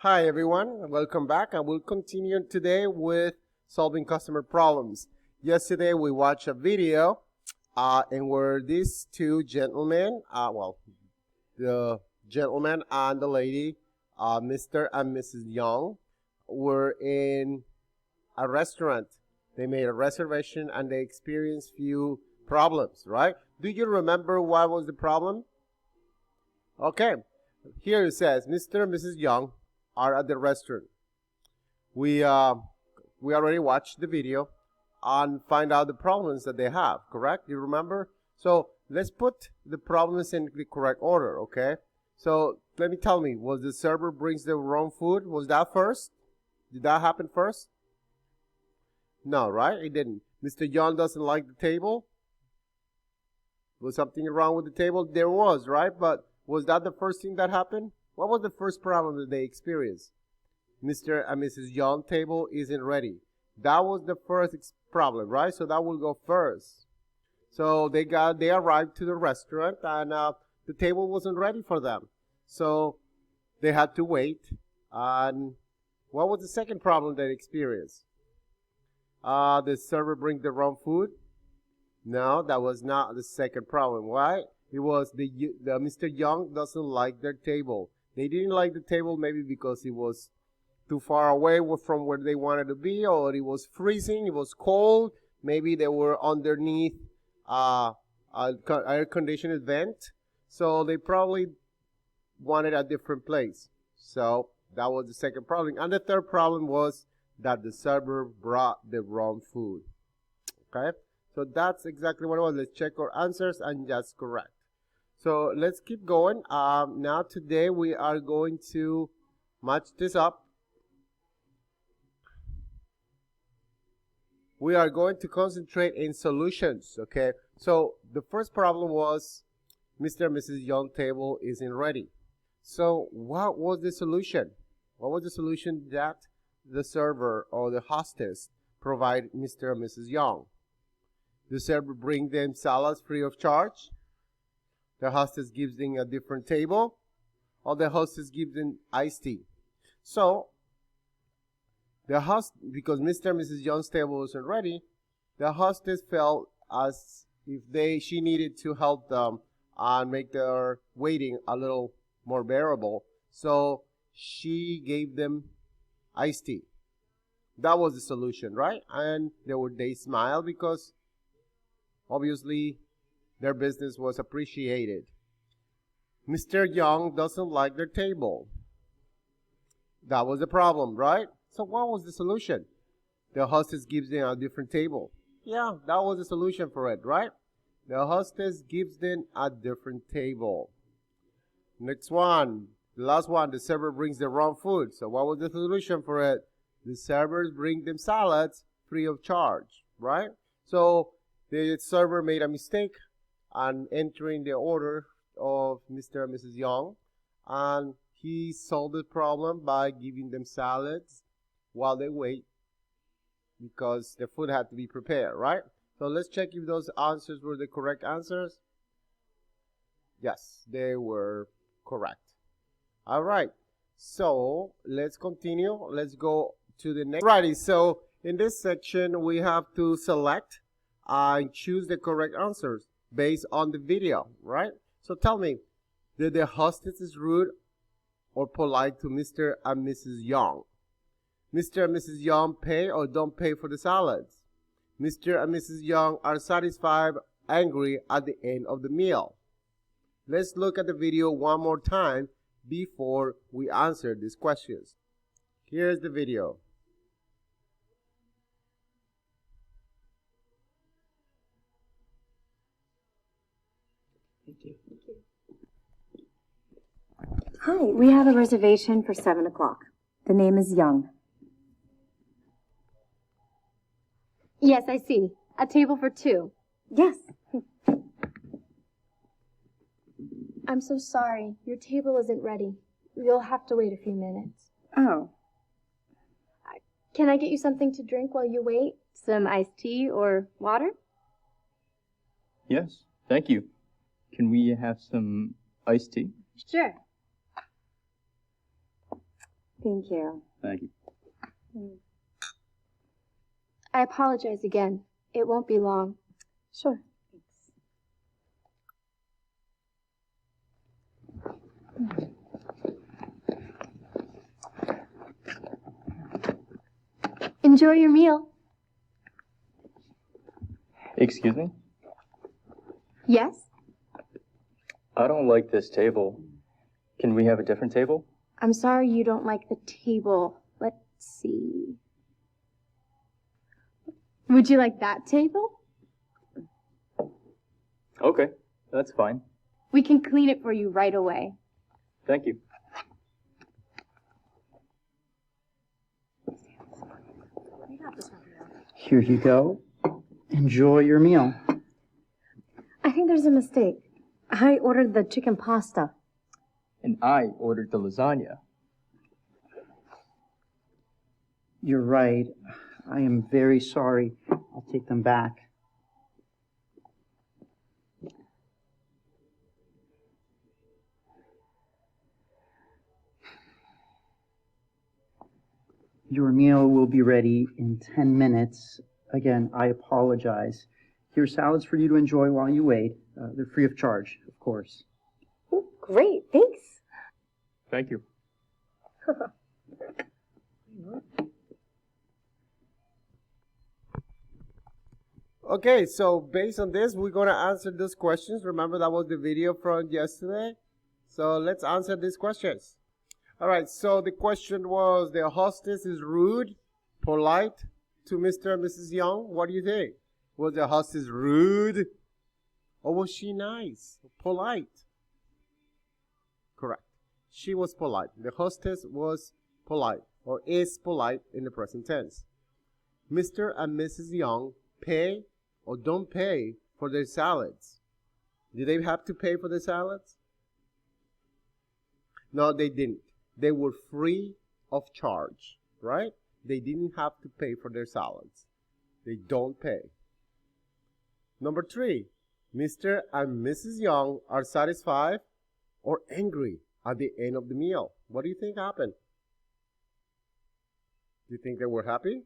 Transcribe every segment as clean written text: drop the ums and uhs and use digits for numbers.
Hi everyone, welcome back. I will continue today with solving customer problems. Yesterday we watched a video and where these two gentlemen, the gentleman and the lady, Mr. and Mrs. Young, were in a restaurant. They made a reservation and they experienced few problems, right? Do you remember what was the problem? Okay, here it says, Mr. and Mrs. Young are at the restaurant. We already watched the video and find out the problems that they have, correct? You remember? So let's put the problems in the correct order, okay? So let me tell me, was the server brings the wrong food? Was that first? Did that happen first? No, right? It didn't. Mr. Young doesn't like the table. Was something wrong with the table? There was, right? But was that the first thing that happened? What was the first problem that they experienced? Mr. and Mrs. Young table isn't ready. That was the first problem, right? So that will go first. So they arrived to the restaurant and the table wasn't ready for them. So they had to wait. And what was the second problem they experienced? The server bring the wrong food? No, that was not the second problem. Why? It was the Mr. Young doesn't like their table. They didn't like the table maybe because it was too far away from where they wanted to be, or it was freezing, it was cold. Maybe they were underneath an air-conditioned vent, so they probably wanted a different place. So that was the second problem. And the third problem was that the server brought the wrong food. Okay, so that's exactly what it was. Let's check our answers, and that's correct. So let's keep going. Now today we are going to match this up. We are going to concentrate in solutions, okay? So the first problem was Mr. and Mrs. Young table isn't ready. So what was the solution? What was the solution that the server or the hostess provide Mr. and Mrs. Young? The server bring them salads free of charge. The hostess gives them a different table, or the hostess gives them iced tea. So, because Mr. and Mrs. Young's table wasn't ready, the hostess felt as if she needed to help them and make their waiting a little more bearable. So, she gave them iced tea. That was the solution, right? And they smiled because obviously their business was appreciated. Mr. Young doesn't like their table. That was the problem, right? So what was the solution? The hostess gives them a different table. Yeah, that was the solution for it, right? The hostess gives them a different table. Next one, the last one, the server brings the wrong food. So what was the solution for it? The servers bring them salads free of charge, right? So the server made a mistake and entering the order of Mr. and Mrs. Young, and he solved the problem by giving them salads while they wait because the food had to be prepared, right? So let's check if those answers were the correct answers. Yes, they were correct. All right, so let's continue. Let's go to the next. Alrighty, so in this section we have to select and choose the correct answers based on the video, right? So tell me, did the hostess is rude or polite to Mr. and Mrs. Young? Mr. and Mrs. Young pay or don't pay for the salads? Mr. and Mrs. Young are satisfied, angry at the end of the meal? Let's look at the video one more time before we answer these questions. Here's the video. Thank you. Hi, we have a reservation for 7 o'clock. The name is Young. Yes, I see. A table for 2. Yes. I'm so sorry. Your table isn't ready. You'll have to wait a few minutes. Oh. Can I get you something to drink while you wait? Some iced tea or water? Yes, thank you. Can we have some iced tea? Sure. Thank you. Thank you. I apologize again. It won't be long. Sure. Enjoy your meal. Excuse me? Yes? I don't like this table. Can we have a different table? I'm sorry you don't like the table. Let's see. Would you like that table? Okay, that's fine. We can clean it for you right away. Thank you. Here you go. Enjoy your meal. I think there's a mistake. I ordered the chicken pasta. And I ordered the lasagna. You're right. I am very sorry. I'll take them back. Your meal will be ready in 10 minutes. Again, I apologize. Here's salads for you to enjoy while you wait. They're free of charge, of course. Ooh, great, thanks. Thank you. Okay, so based on this, we're going to answer those questions. Remember, that was the video from yesterday. So let's answer these questions. All right, so the question was, the hostess is rude, polite to Mr. and Mrs. Young. What do you think? Was the hostess rude? Or was she nice, polite? Correct. She was polite. The hostess was polite, or is polite in the present tense. Mr. and Mrs. Young pay or don't pay for their salads. Did they have to pay for the salads? No, they didn't. They were free of charge, right? They didn't have to pay for their salads. They don't pay. Number 3, Mr. and Mrs. Young are satisfied or angry at the end of the meal. What do you think happened? Do you think they were happy?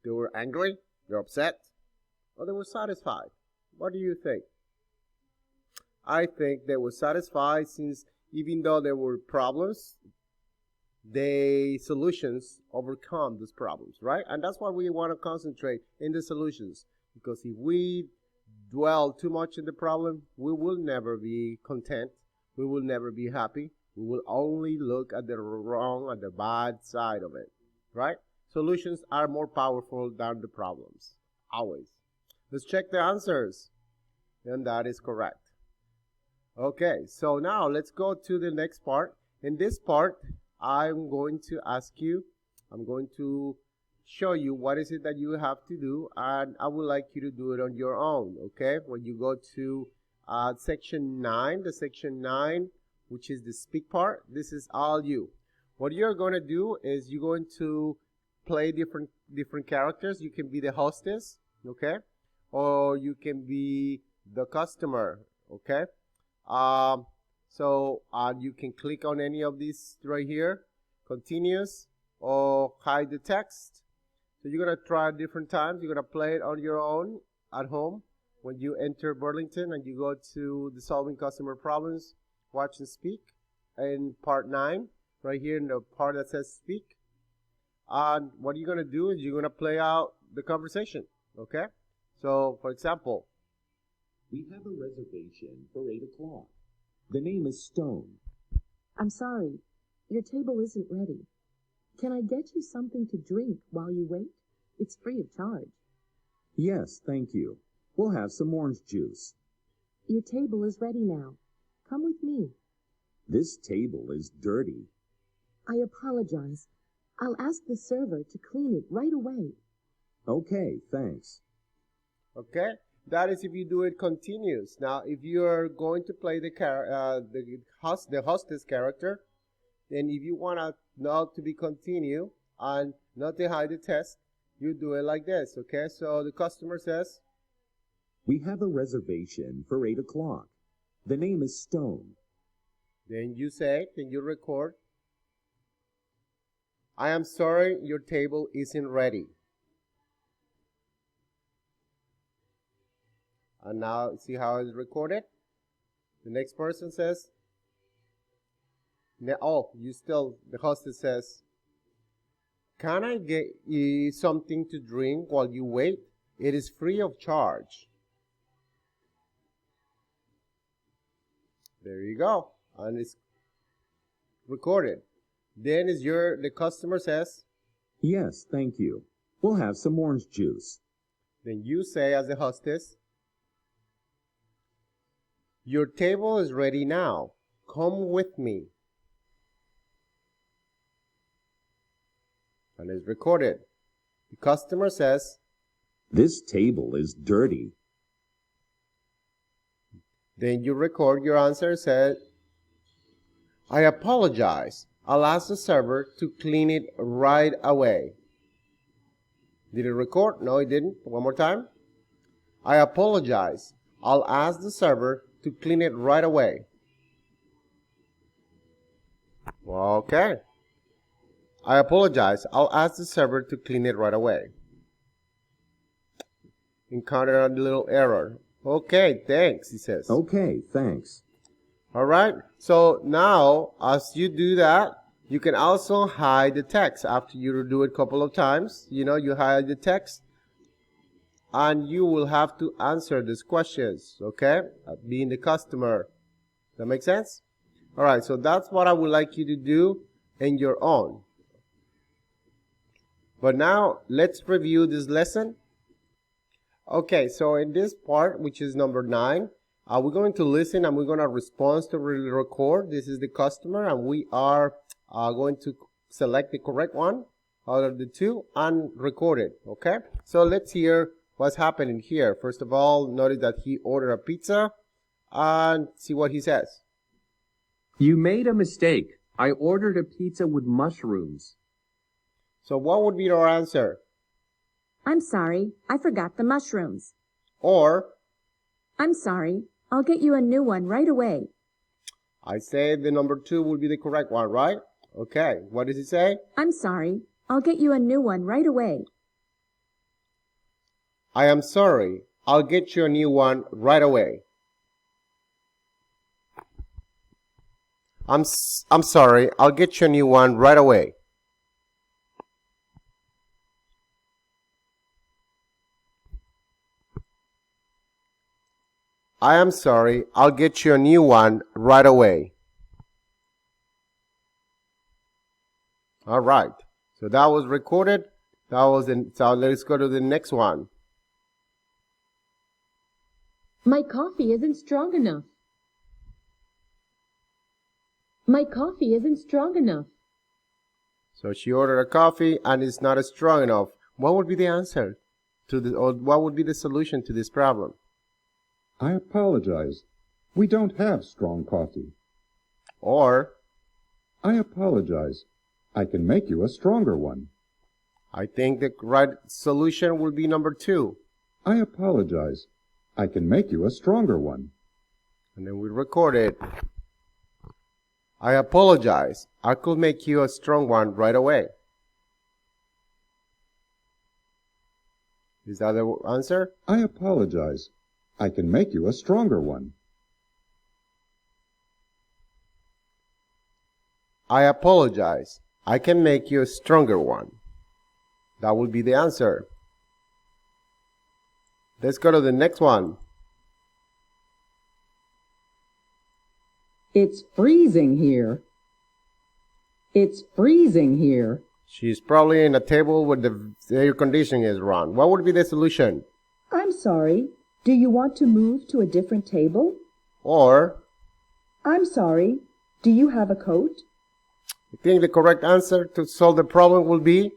They were angry? They're upset? Or they were satisfied? What do you think? I think they were satisfied, since even though there were problems, the solutions overcome those problems, right? And that's why we want to concentrate in the solutions. Because if we dwell too much in the problem, we will never be content. We will never be happy. We will only look at the wrong, at the bad side of it, right? Solutions are more powerful than the problems, always. Let's check the answers. And that is correct. Okay, so now let's go to the next part. In this part, I'm going to ask you, I'm going to show you what is it that you have to do, and I would like you to do it on your own, okay? When you go to section 9, the section 9, which is the speak part, this is all you. What you're going to do is you're going to play different characters. You can be the hostess, okay? Or you can be the customer, okay? So you can click on any of these right here, continuous, or hide the text. So you're going to try different times. You're going to play it on your own at home. When you enter Burlington and you go to the Solving Customer Problems, Watch and Speak, in part 9, right here in the part that says speak. And what you're going to do is you're going to play out the conversation, okay? So, for example, we have a reservation for 8 o'clock. The name is Stone. I'm sorry, your table isn't ready. Can I get you something to drink while you wait? It's free of charge. Yes, thank you. We'll have some orange juice. Your table is ready now. Come with me. This table is dirty. I apologize. I'll ask the server to clean it right away. Okay, thanks. okay? That is if you do it continuous. Now, if you're going to play the hostess character, then if you want to not to be continue and not to hide the test, you do it like this, okay? So the customer says, we have a reservation for 8 o'clock. The name is Stone. then you say, then you record, I am sorry, your table isn't ready. And now see how it's recorded? The next person says, the hostess says, can I get you something to drink while you wait? It is free of charge. There you go. And it's recorded. Then the customer says, Yes, thank you. We'll have some orange juice. then you say as the hostess, your table is ready now. Come with me. And it's recorded. The customer says, This table is dirty. then you record your answer, said, I apologize. I'll ask the server to clean it right away. Did it record? No, it didn't. One more time. I apologize. I'll ask the server to clean it right away. Okay. I apologize. I'll ask the server to clean it right away. Encountered a little error. Okay, thanks, he says. Okay, thanks. All right. So now, as you do that, you can also hide the text. After you do it a couple of times, you hide the text. And you will have to answer these questions, okay? Being the customer. That make sense? All right, so that's what I would like you to do in your own. But now, let's review this lesson. Okay, so in this part, which is number 9, we're going to listen and we're going to respond to record. This is the customer, and we are going to select the correct one out of the two and record it, okay? So let's hear what's happening here. First of all, notice that he ordered a pizza and see what he says. You made a mistake. I ordered a pizza with mushrooms. So what would be your answer? I'm sorry, I forgot the mushrooms. Or, I'm sorry, I'll get you a new one right away. I say the number 2 would be the correct one, right? Okay, what does he say? I'm sorry, I'll get you a new one right away. I am sorry, I'll get you a new one right away. I'm sorry, I'll get you a new one right away. I am sorry, I'll get you a new one right away. All right, so that was recorded. So let's go to the next one. My coffee isn't strong enough. My coffee isn't strong enough. So she ordered a coffee and it's not strong enough. What would be the answer or what would be the solution to this problem? I apologize. We don't have strong coffee. Or, I apologize. I can make you a stronger one. I think the right solution would be number 2. I apologize. I can make you a stronger one. And then we record it. I apologize. I could make you a strong one right away. Is that the answer? I apologize. I can make you a stronger one. I apologize. I can make you a stronger one. That would be the answer. Let's go to the next one. It's freezing here. It's freezing here. She's probably in a table where the air conditioning is run. What would be the solution? I'm sorry. Do you want to move to a different table? Or, I'm sorry. Do you have a coat? I think the correct answer to solve the problem will be,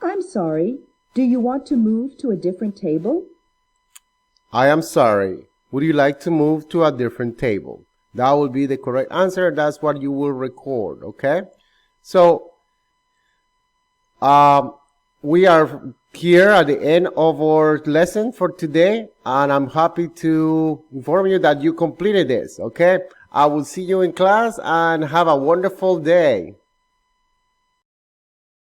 I'm sorry. Do you want to move to a different table? I am sorry. Would you like to move to a different table? That will be the correct answer. That's what you will record, okay? So, we are here at the end of our lesson for today, and I'm happy to inform you that you completed this, okay? I will see you in class, and have a wonderful day.